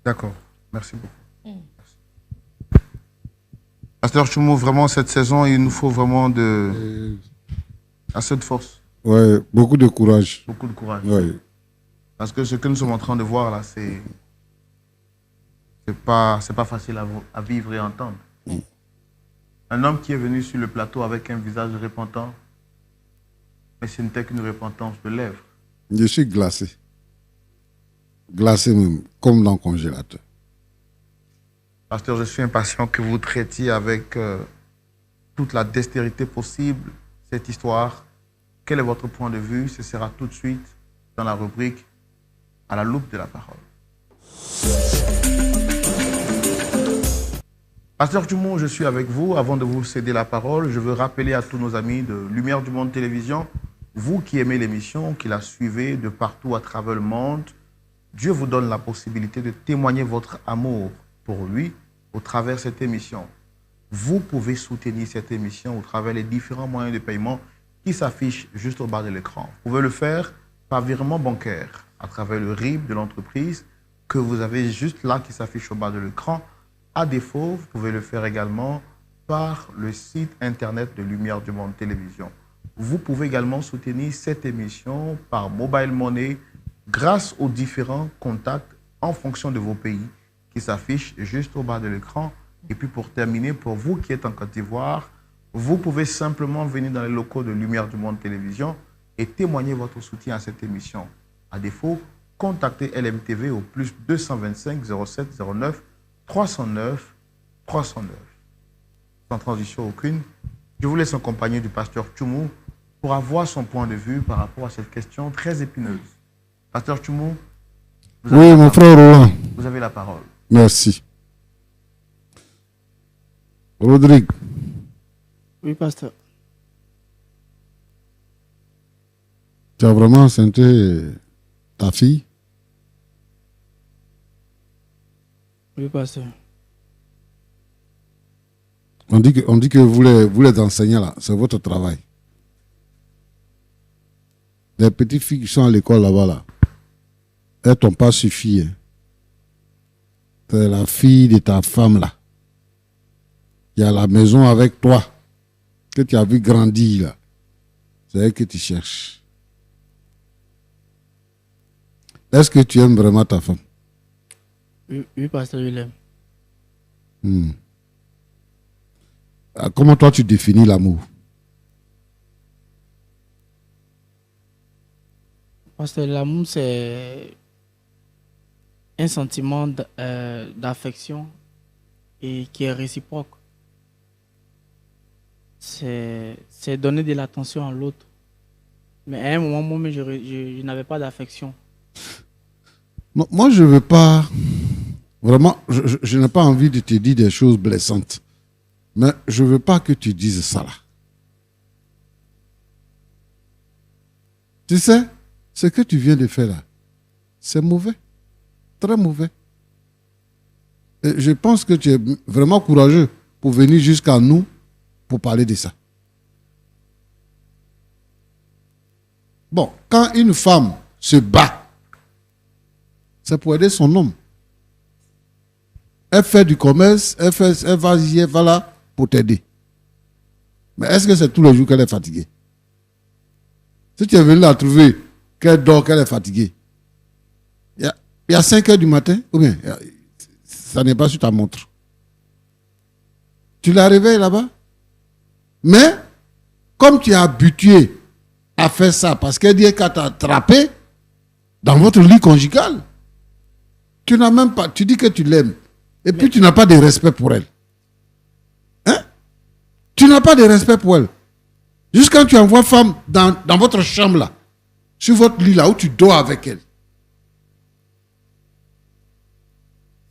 D'accord, merci beaucoup. Pasteur Tchoumou, vraiment cette saison, il nous faut vraiment assez de force. Oui, beaucoup de courage. Beaucoup de courage. Oui. Parce que ce que nous sommes en train de voir là, c'est pas facile à vivre et à entendre. Un homme qui est venu sur le plateau avec un visage repentant, mais ce n'était qu'une repentance de lèvres. Je suis glacé. Glacé même, comme dans le congélateur. Pasteur, je suis impatient que vous traitiez avec toute la dextérité possible cette histoire. Quel est votre point de vue? Ce sera tout de suite dans la rubrique à la loupe de la parole. Pasteur Tchoumou, je suis avec vous. Avant de vous céder la parole, je veux rappeler à tous nos amis de Lumière du Monde Télévision, vous qui aimez l'émission, qui la suivez de partout à travers le monde, Dieu vous donne la possibilité de témoigner votre amour pour lui au travers de cette émission. Vous pouvez soutenir cette émission au travers des différents moyens de paiement qui s'affichent juste au bas de l'écran. Vous pouvez le faire par virement bancaire à travers le RIB de l'entreprise que vous avez juste là qui s'affiche au bas de l'écran. À défaut, vous pouvez le faire également par le site internet de Lumière du Monde Télévision. Vous pouvez également soutenir cette émission par Mobile Money grâce aux différents contacts en fonction de vos pays qui s'affichent juste au bas de l'écran. Et puis pour terminer, pour vous qui êtes en Côte d'Ivoire, vous pouvez simplement venir dans les locaux de Lumière du Monde Télévision et témoigner votre soutien à cette émission. À défaut, contactez LMTV au plus 225 07 09 309 309. Sans transition aucune, je vous laisse en compagnie du pasteur Tchoumou pour avoir son point de vue par rapport à cette question très épineuse. Pasteur Tchoumou, oui, mon frère Roland. Vous avez la parole. Merci. Rodrigue. Oui, pasteur. Tu as vraiment enceinté ta fille? Oui, pasteur. On dit que vous les enseignez là, c'est votre travail. Les petites filles qui sont à l'école là-bas, là, elles t'ont pas suffi. Hein. C'est la fille de ta femme là. Il y a la maison avec toi, que tu as vu grandir là. C'est elle que tu cherches. Est-ce que tu aimes vraiment ta femme? Oui, pasteur, je l'aime. Comment toi tu définis l'amour? Parce que l'amour, c'est un sentiment d'affection et qui est réciproque. C'est donner de l'attention à l'autre. Mais à un moment, moi, je n'avais pas d'affection. Moi, je ne veux pas... Vraiment, je n'ai pas envie de te dire des choses blessantes. Mais je ne veux pas que tu dises ça là. Tu sais, ce que tu viens de faire là, c'est mauvais. Très mauvais. Et je pense que tu es vraiment courageux pour venir jusqu'à nous pour parler de ça. Bon, quand une femme se bat, c'est pour aider son homme. Elle fait du commerce, elle va ici, elle va là pour t'aider. Mais est-ce que c'est tous les jours qu'elle est fatiguée? Si tu es venu la trouver, qu'elle dort, qu'elle est fatiguée, Il y a 5 heures du matin, ou bien, ça n'est pas sur ta montre. Tu la réveilles là-bas. Mais, comme tu es habitué à faire ça, parce qu'elle dit qu'à t'attraper dans votre lit conjugal, tu n'as même pas, tu dis que tu l'aimes. Et puis tu n'as pas de respect pour elle. Hein? Tu n'as pas de respect pour elle. Jusqu'à quand tu envoies femme dans votre chambre là, sur votre lit là, où tu dors avec elle.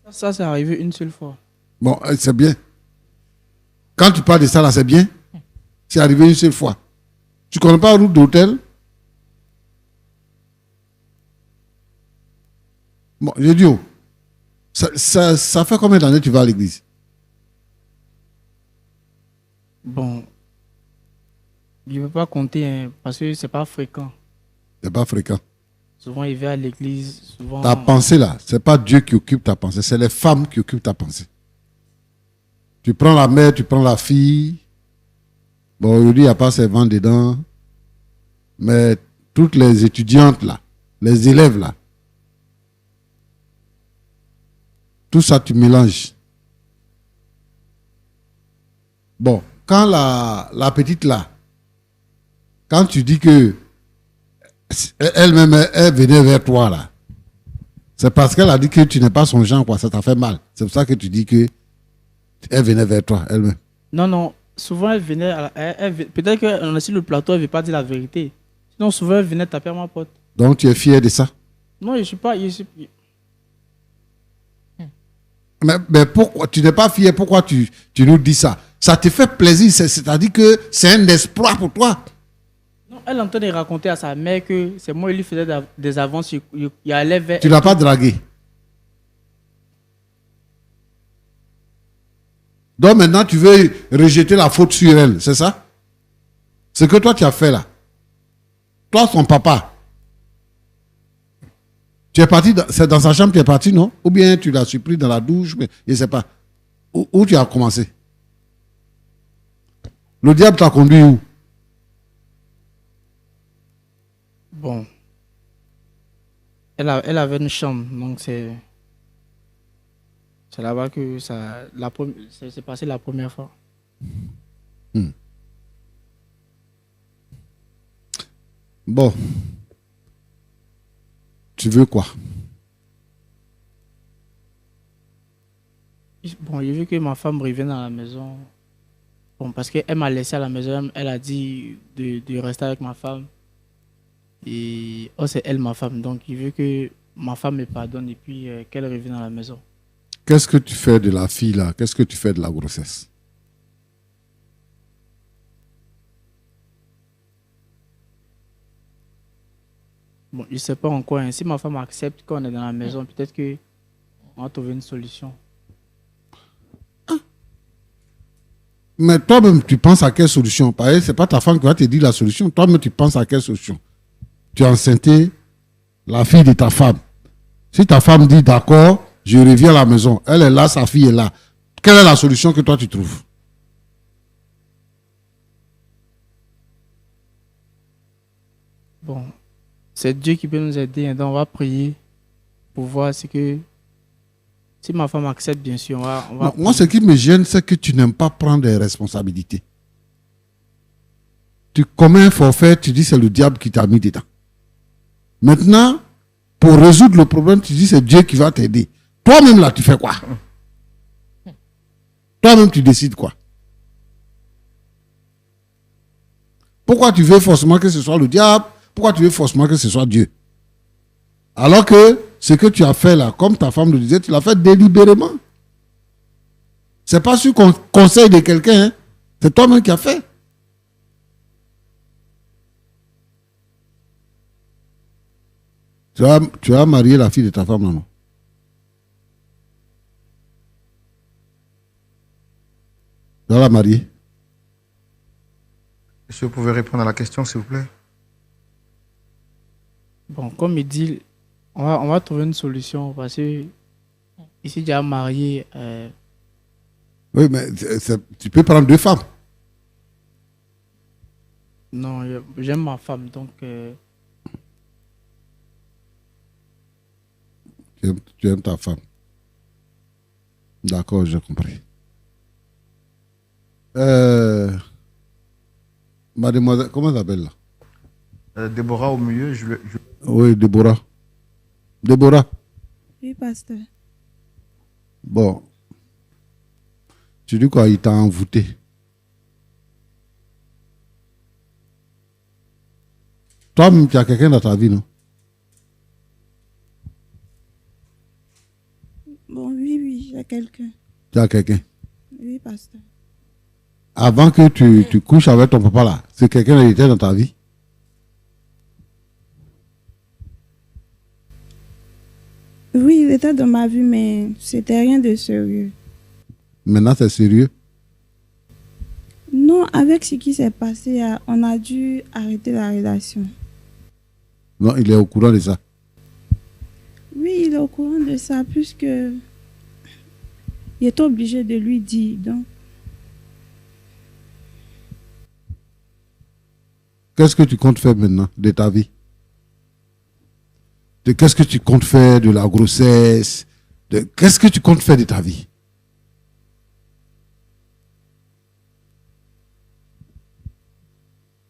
Ça, c'est arrivé une seule fois. Bon, c'est bien. Quand tu parles de ça là, c'est bien. C'est arrivé une seule fois. Tu ne connais pas la route d'hôtel? Bon, j'ai dit, oh, ça fait combien d'années que tu vas à l'église? Bon, je ne veux pas compter hein, parce que c'est pas fréquent. C'est pas fréquent. Souvent, il va à l'église. Souvent... Ta pensée là, c'est pas Dieu qui occupe ta pensée, c'est les femmes qui occupent ta pensée. Tu prends la mère, tu prends la fille. Bon, aujourd'hui, il n'y a pas ces vents dedans. Mais toutes les étudiantes là, les élèves là, tout ça, tu mélanges. Bon, quand la petite là, quand tu dis que elle-même, elle venait vers toi là, c'est parce qu'elle a dit que tu n'es pas son genre, quoi. Ça t'a fait mal. C'est pour ça que tu dis que elle venait vers toi, elle-même. Non. Souvent, elle venait. Peut-être qu'on est sur le plateau, elle ne veut pas dire la vérité. Sinon, souvent, elle venait taper à ma porte. Donc, tu es fier de ça? Non, je ne suis pas. Mais pourquoi tu n'es pas fier? Pourquoi tu nous dis ça? Ça te fait plaisir, c'est-à-dire que c'est un exploit pour toi. Non, elle entend de raconter à sa mère que c'est moi qui lui faisais des avances. Il allait vers. Tu ne l'as pas dragué. Donc maintenant, tu veux rejeter la faute sur elle, c'est ça? Ce que toi, tu as fait là. Toi, son papa. Tu es parti, c'est dans sa chambre, tu es parti, non? Ou bien tu l'as surpris dans la douche, mais je ne sais pas. Où tu as commencé? Le diable t'a conduit où? Bon. Elle avait une chambre, donc c'est là-bas que c'est passé la première fois. Bon. Tu veux quoi? Bon, j'ai vu que ma femme revienne à la maison. Bon, parce qu'elle m'a laissé à la maison, elle a dit de rester avec ma femme. Et c'est elle ma femme, donc il veut que ma femme me pardonne et puis qu'elle revienne à la maison. Qu'est-ce que tu fais de la fille là? Qu'est-ce que tu fais de la grossesse? Bon, je ne sais pas encore. Hein. Si ma femme accepte qu'on est dans la maison, peut-être qu'on va trouver une solution. Mais toi-même, tu penses à quelle solution? Pareil, ce n'est pas ta femme qui va te dire la solution. Toi-même, tu penses à quelle solution? Tu as enceinté la fille de ta femme. Si ta femme dit d'accord, je reviens à la maison. Elle est là, sa fille est là. Quelle est la solution que toi tu trouves? Bon, c'est Dieu qui peut nous aider. Hein. Donc on va prier pour voir si ma femme accepte, bien sûr. Non, moi, ce qui me gêne, c'est que tu n'aimes pas prendre des responsabilités. Tu commets un forfait, tu dis c'est le diable qui t'a mis dedans. Maintenant, pour résoudre le problème, tu dis c'est Dieu qui va t'aider. Toi-même là, tu fais quoi? Toi-même, tu décides quoi? Pourquoi tu veux forcément que ce soit le diable? Pourquoi tu veux forcément que ce soit Dieu? Alors que ce que tu as fait là, comme ta femme le disait, tu l'as fait délibérément. Ce n'est pas sur conseil de quelqu'un, hein. C'est toi-même qui as fait. Tu as marié la fille de ta femme, non? Tu vas la marier? Monsieur, vous pouvez répondre à la question, s'il vous plaît? Bon, comme il dit, on va trouver une solution parce que ici, déjà marié. Oui, mais tu peux prendre 2 femmes. Non, j'aime ma femme, donc. Tu aimes ta femme. D'accord, j'ai compris. Mademoiselle, comment elle s'appelle là? Déborah au milieu, Oui, Déborah. Déborah. Oui, pasteur. Bon. Tu dis quoi? Il t'a envoûté. Toi-même, tu as quelqu'un dans ta vie, non? Bon, oui, j'ai quelqu'un. Tu as quelqu'un. Oui, pasteur. Avant que tu couches avec ton papa là, c'est quelqu'un qui était dans ta vie? Oui, il était dans ma vie, mais c'était rien de sérieux. Maintenant, c'est sérieux? Non, avec ce qui s'est passé, on a dû arrêter la relation. Non, il est au courant de ça. Oui, il est au courant de ça, puisque il est obligé de lui dire. Donc, qu'est-ce que tu comptes faire maintenant de ta vie? Qu'est-ce que tu comptes faire de la grossesse? Qu'est-ce que tu comptes faire de ta vie?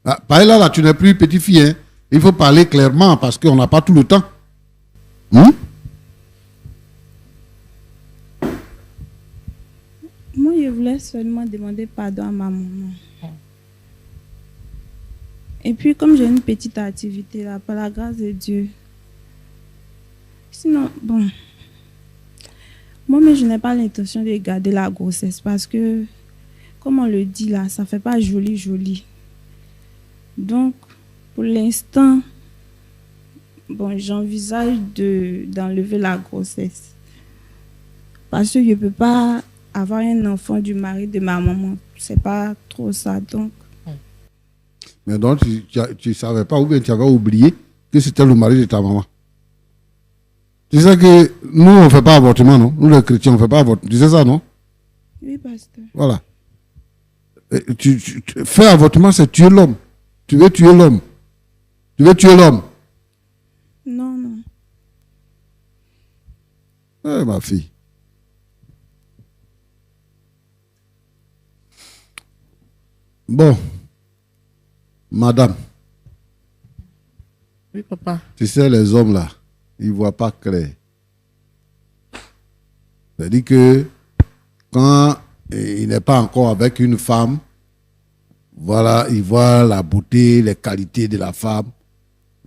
Ah, par là, tu n'es plus petite fille. Hein? Il faut parler clairement parce qu'on n'a pas tout le temps. Moi, je voulais seulement demander pardon à ma maman. Et puis, comme j'ai une petite activité là, par la grâce de Dieu. Sinon, bon. Moi-même, je n'ai pas l'intention de garder la grossesse parce que, comme on le dit là, ça ne fait pas joli. Donc, pour l'instant, bon, j'envisage d'enlever la grossesse. Parce que je ne peux pas avoir un enfant du mari de ma maman. C'est pas trop ça, donc. Mais donc, tu ne savais pas ou bien tu avais oublié que c'était le mari de ta maman. Tu sais que nous, on ne fait pas avortement, non? Nous, les chrétiens, on ne fait pas avortement. Tu sais ça, non? Oui, pasteur. Voilà. Faire avortement, c'est tuer l'homme. Tu veux tuer l'homme. Tu veux tuer l'homme. Non. Eh, ma fille. Bon. Madame. Oui, papa. Tu sais, les hommes là, ils ne voient pas clair. C'est-à-dire que quand il n'est pas encore avec une femme, voilà, il voit la beauté, les qualités de la femme.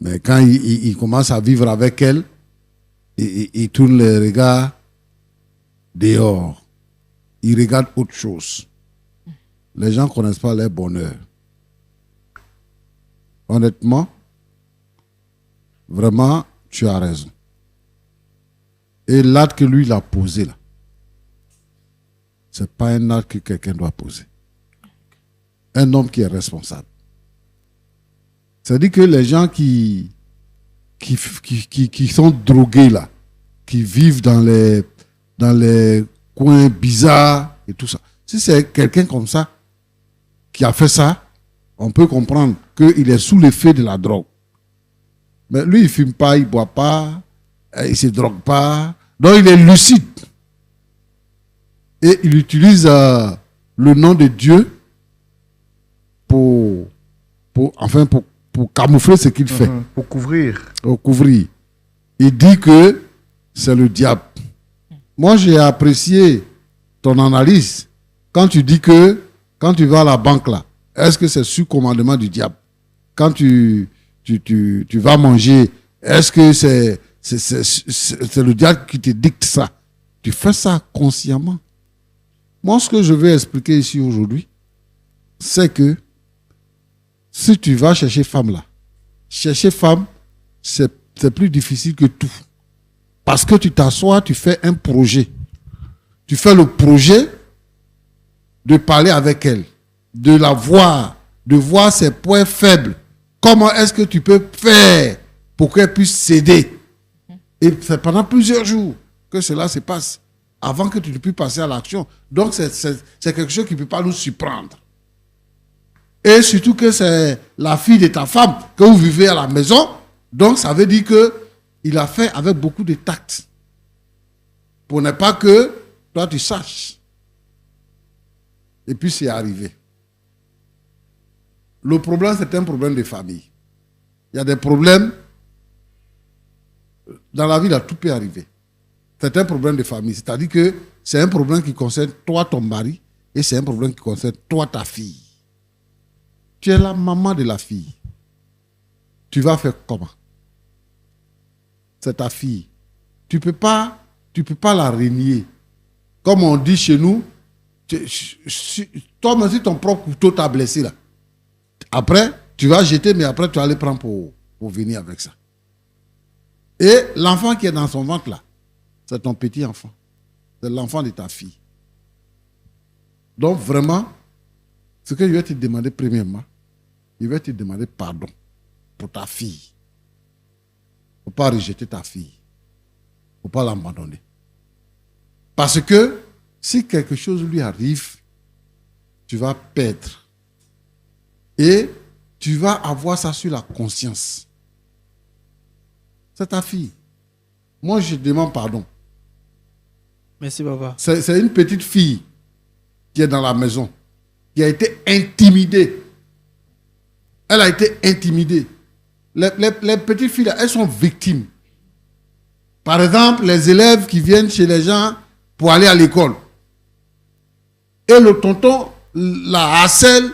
Mais quand il commence à vivre avec elle, il tourne les regards dehors. Il regarde autre chose. Les gens ne connaissent pas leur bonheur. Honnêtement, vraiment, tu as raison. Et l'acte que lui, il a posé là, ce n'est pas un acte que quelqu'un doit poser. Un homme qui est responsable. C'est-à-dire que les gens qui sont drogués là, qui vivent dans les coins bizarres et tout ça, si c'est quelqu'un comme ça qui a fait ça, on peut comprendre qu'il est sous l'effet de la drogue. Mais lui, il ne fume pas, il ne boit pas, il ne se drogue pas. Donc, il est lucide. Et il utilise le nom de Dieu pour camoufler ce qu'il fait. Pour couvrir. Pour couvrir. Il dit que c'est le diable. Moi, j'ai apprécié ton analyse quand tu dis que quand tu vas à la banque là, est-ce que c'est sous commandement du diable? Quand tu vas manger, est-ce que c'est le diable qui te dicte ça? Tu fais ça consciemment. Moi, ce que je vais expliquer ici aujourd'hui, c'est que si tu vas chercher femme là, chercher femme, c'est plus difficile que tout. Parce que tu t'assois, tu fais un projet. Tu fais le projet de parler avec elle, de la voir, de voir ses points faibles. Comment est-ce que tu peux faire pour qu'elle puisse céder? Et c'est pendant plusieurs jours que cela se passe, avant que tu ne puisses passer à l'action. Donc, c'est quelque chose qui ne peut pas nous surprendre. Et surtout que c'est la fille de ta femme que vous vivez à la maison. Donc, ça veut dire qu'il a fait avec beaucoup de tact. Pour ne pas que toi tu saches. Et puis c'est arrivé. Le problème, c'est un problème de famille. Il y a des problèmes. Dans la vie, là, tout peut arriver. C'est un problème de famille. C'est-à-dire que c'est un problème qui concerne toi, ton mari, et c'est un problème qui concerne toi, ta fille. Tu es la maman de la fille. Tu vas faire comment? C'est ta fille. Tu peux pas la renier. Comme on dit chez nous, toi-même, si ton propre couteau t'a blessé, là, après, tu vas jeter, mais après, tu vas aller prendre pour venir avec ça. Et l'enfant qui est dans son ventre, là, c'est ton petit enfant. C'est l'enfant de ta fille. Donc, vraiment, ce que je vais te demander premièrement, je vais te demander pardon pour ta fille. Il ne faut pas rejeter ta fille. Il ne faut pas l'abandonner. Parce que si quelque chose lui arrive, tu vas perdre. Et tu vas avoir ça sur la conscience. C'est ta fille. Moi, je demande pardon. Merci, papa. C'est une petite fille qui est dans la maison, qui a été intimidée. Elle a été intimidée. Les petites filles, elles sont victimes. Par exemple, les élèves qui viennent chez les gens pour aller à l'école. Et le tonton la harcèle,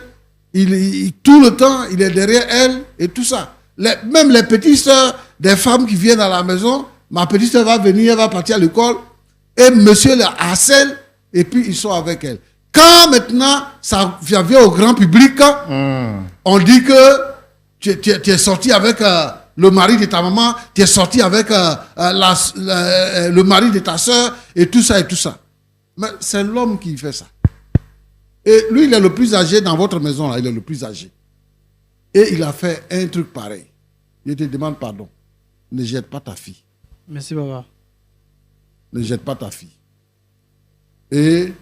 tout le temps, il est derrière elle et tout ça. Même les petites soeurs des femmes qui viennent à la maison, ma petite soeur va venir, elle va partir à l'école, et monsieur la harcèle, et puis ils sont avec elle. Quand maintenant, ça vient au grand public, on dit que tu es sorti avec le mari de ta maman, tu es sorti avec le mari de ta soeur, et tout ça, et tout ça. Mais c'est l'homme qui fait ça. Et lui, il est le plus âgé dans votre maison, là, il est le plus âgé. Et il a fait un truc pareil. Je te demande pardon. Ne jette pas ta fille. Merci, papa. Ne jette pas ta fille. Et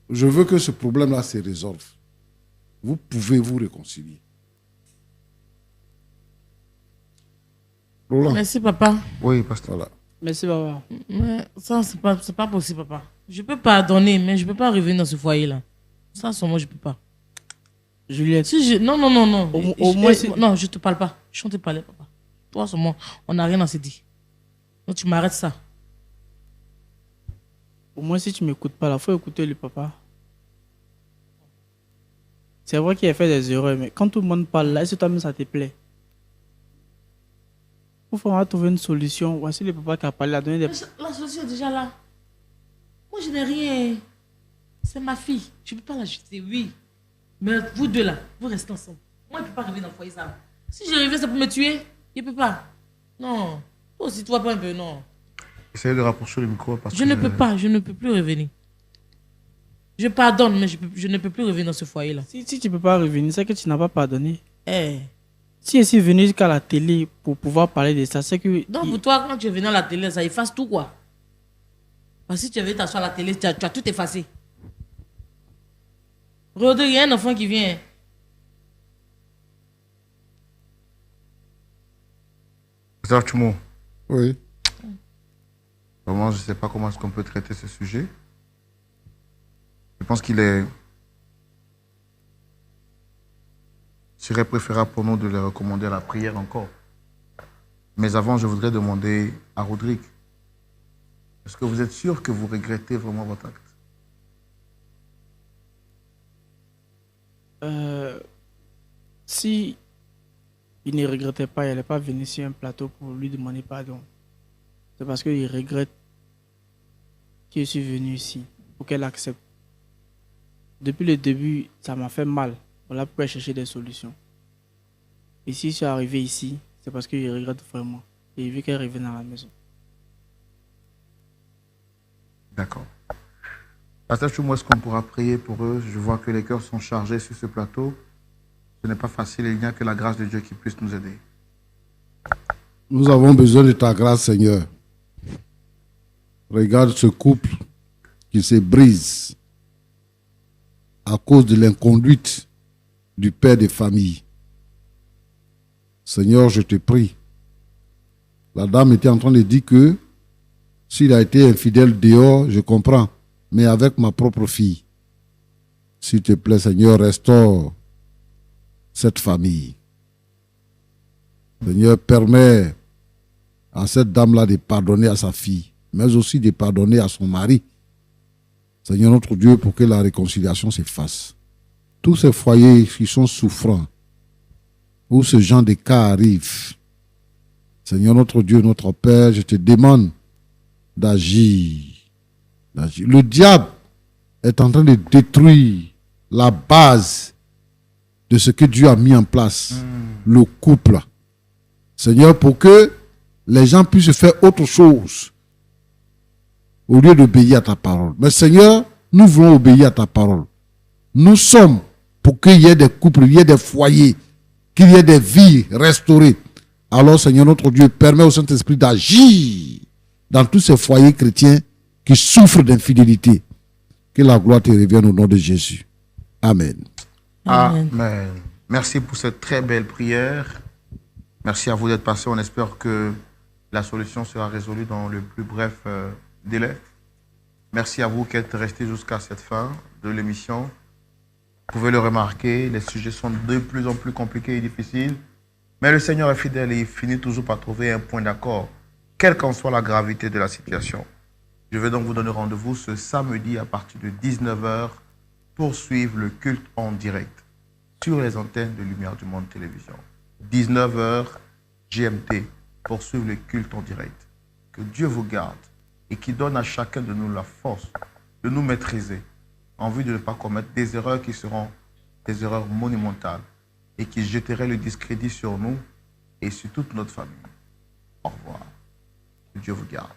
je veux que ce problème-là se résolve. Vous pouvez vous réconcilier. Roland. Merci, papa. Oui, pasteur. Voilà. Merci, papa. Mais ça, c'est pas possible, papa. Je peux pardonner, mais je peux pas revenir dans ce foyer-là. Ça, moi, je peux pas. Juliette. Si non. Au moins, non, je te parle pas. Je ne te parle, papa. Toi, moi, on n'a rien à se dire. Donc, tu m'arrêtes ça. Au moins, si tu ne m'écoutes pas, il faut écouter le papa. C'est vrai qu'il a fait des erreurs, mais quand tout le monde parle là, est-ce que toi-même ça te plaît? Il faut trouver une solution. Voici le papa qui a parlé, a donné des... La solution est déjà là. Moi, je n'ai rien. C'est ma fille. Je ne peux pas la jeter, oui. Mais vous deux là, vous restez ensemble. Moi, je ne peux pas arriver dans le foyer ça. Si je reviens, c'est pour me tuer. Je ne peux pas. Non. Toi aussi, toi pas un peu, non. Essayez de rapprocher le micro. Parce je que ne peux pas, je ne peux plus revenir. Je pardonne, mais je ne peux plus revenir dans ce foyer-là. Si tu ne peux pas revenir, c'est que tu n'as pas pardonné. Eh. Si je suis venu jusqu'à la télé pour pouvoir parler de ça, c'est que... Donc pour toi, quand tu es venu à la télé, ça efface tout quoi. Parce que si tu es venu t'asseoir à la télé, tu as tout effacé. Regarde, il y a un enfant qui vient. Pasteur Tchoumou. Oui. Vraiment, je ne sais pas comment est-ce qu'on peut traiter ce sujet. Je pense qu'il est... serait préférable pour nous de les recommander à la prière encore. Mais avant, je voudrais demander à Rodrigue, est-ce que vous êtes sûr que vous regrettez vraiment votre acte? Si il ne regrettait pas, il n'allait pas venir sur un plateau pour lui demander pardon. C'est parce qu'il regrette que je suis venu ici, pour qu'elle accepte. Depuis le début, ça m'a fait mal. Voilà pourquoi je cherchais des solutions. Et si je suis arrivé ici, c'est parce qu'il regrette vraiment. Et il veut qu'elle revienne à la maison. D'accord. Pasteur Tchoumou, est-ce qu'on pourra prier pour eux? Je vois que les cœurs sont chargés sur ce plateau. Ce n'est pas facile et il n'y a que la grâce de Dieu qui puisse nous aider. Nous avons besoin de ta grâce, Seigneur. Regarde ce couple qui se brise à cause de l'inconduite du père de famille. Seigneur, je te prie. La dame était en train de dire que S'il a été infidèle dehors, je comprends. Mais avec ma propre fille, s'il te plaît, Seigneur, restaure cette famille. Seigneur, permet à cette dame-là de pardonner à sa fille, mais aussi de pardonner à son mari. Seigneur notre Dieu, pour que la réconciliation se fasse. Tous ces foyers qui sont souffrants, où ce genre de cas arrive, Seigneur notre Dieu, notre Père, je te demande d'agir. Le diable est en train de détruire la base de ce que Dieu a mis en place, le couple. Seigneur, pour que les gens puissent faire autre chose au lieu d'obéir à ta parole. Mais Seigneur, nous voulons obéir à ta parole. Nous sommes pour qu'il y ait des couples, il y ait des foyers, qu'il y ait des vies restaurées. Alors Seigneur notre Dieu, permet au Saint-Esprit d'agir dans tous ces foyers chrétiens qui souffrent d'infidélité. Que la gloire te revienne au nom de Jésus. Amen. Amen. Merci pour cette très belle prière. Merci à vous d'être passés. On espère que la solution sera résolue dans le plus bref délai. Merci à vous qui êtes restés jusqu'à cette fin de l'émission. Vous pouvez le remarquer, les sujets sont de plus en plus compliqués et difficiles. Mais le Seigneur est fidèle et il finit toujours par trouver un point d'accord, quelle qu'en soit la gravité de la situation. Je vais donc vous donner rendez-vous ce samedi à partir de 19h pour suivre le culte en direct sur les antennes de Lumière du Monde Télévision. 19h GMT pour suivre le culte en direct. Que Dieu vous garde et qui donne à chacun de nous la force de nous maîtriser en vue de ne pas commettre des erreurs qui seront des erreurs monumentales et qui jetteraient le discrédit sur nous et sur toute notre famille. Au revoir. Que Dieu vous garde.